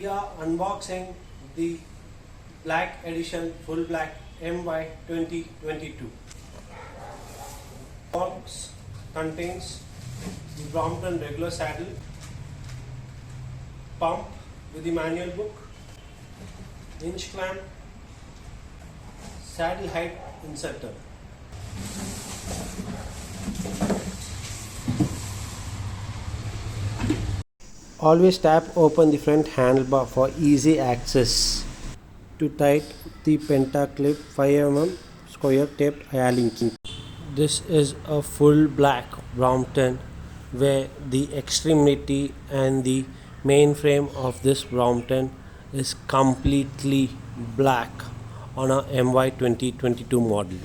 We are unboxing the Black Edition Full Black MY 2022. Box contains the Brompton regular saddle, pump with the manual book, hinge clamp, saddle height inserter. Always tap open the front handlebar for easy access. To tight the penta clip 5 mm square tape linking. This is a full black Brompton where the extremity and the main frame of this Brompton is completely black on a MY 2022 model.